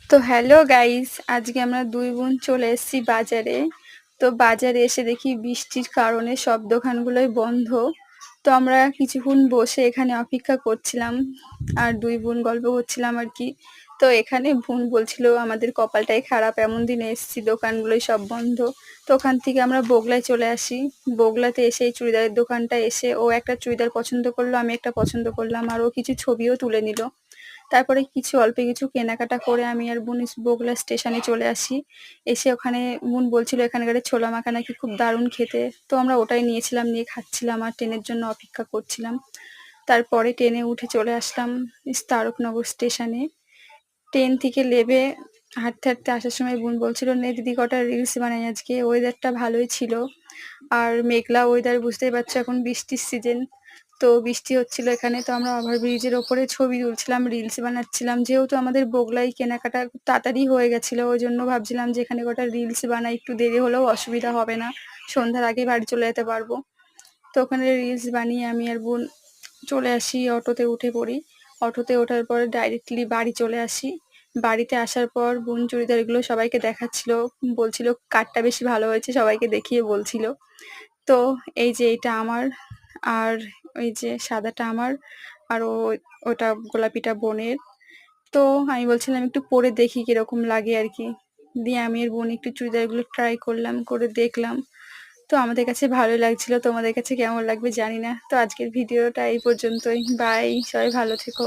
তো hello guys, আজকে আমরা ২ বোন চলে এসেছি বাজারে। তো বাজারে এসে দেখি বৃষ্টির কারণে সব দোকানগুলোই বন্ধ। তো আমরা কিছুক্ষণ বসে এখানে অপেক্ষা করছিলাম। আর ২ বোন গল্প করছিলাম আরকি। তো এখানে বোন বলছিল আমাদের কপালটাই খারাপ, এমন দিনে এসেছি দোকানগুলোই সব বন্ধ। তো ওখান থেকে আমরা বগুলায় চলে আসি। বগুলাতে এসে এই চুড়িদারের দোকানটায় এসে ও একটা চুড়িদার পছন্দ করলো, আমি একটা পছন্দ করলাম। আর ও কিছু ছবিও তুলে নিল। তারপরে অল্প কিছু কেনাকাটা করে আমি আর বোন বগুড়া স্টেশনে চলে আসি। এসে ওখানে বোন বলছিল এখানকার ছোলা মাখা নাকি খুব দারুণ খেতে। তো আমরা ওটাই নিয়েছিলাম, নিয়ে খাচ্ছিলাম আর ট্রেনের জন্য অপেক্ষা করছিলাম। তারপরে ট্রেনে উঠে চলে আসলাম তারকনগর স্টেশনে। ট্রেন থেকে নেমে হাঁটতে আসার সময় বোন বলছিল, "নে দিদি কটা রিলস বানাই আজকে।" ওয়েদারটা ভালোই ছিল। আর মেঘলা ওয়েদার, বুঝতেই পারছো এখন বৃষ্টির সিজন। তো বৃষ্টি হচ্ছিল এখানে। তো আমরা ওভারব্রিজের ওপরে ছবি তুলছিলাম, রিলস বানাচ্ছিলাম। যেহেতু আমাদের বগুড়ায় কেনাকাটা খুব তাড়াতাড়ি হয়ে গেছিল, ওইজন্য ভাবছিলাম যে এখানে কটা রিলস বানাই, একটু দেরি হলেও অসুবিধা হবে না। সন্ধ্যার আগেই বাড়ি চলে যেতে পারবো। তো ওখানে রিলস বানিয়ে আমি আর বোন চলে আসি, অটোতে উঠে পড়ি। অটোতে ওঠার পর ডাইরেক্টলি বাড়ি চলে আসি। বাড়িতে আসার পর বোন চুড়িদারগুলো সবাইকে দেখাচ্ছিল। বলছিল কারটা বেশি ভালো হয়েছে, সবাইকে দেখিয়ে বলছিল। তো এই যে এটা আমার, আর ওই যে সাদাটা আমার, আর ওটা গোলাপিটা বোনের। তো আমি বলছিলাম একটু পরে দেখি কিরকম লাগে আরকি। দিয়ে আমি আর বোন একটু চুড়িদারগুলো ট্রাই করলাম, করে দেখলাম। তো আমাদের কাছে ভালোই লাগছিল। তোমাদের কাছে কেমন লাগবে জানি না। তো আজকের ভিডিওটা এই পর্যন্তই। বাই। সবাই ভালো থেকো।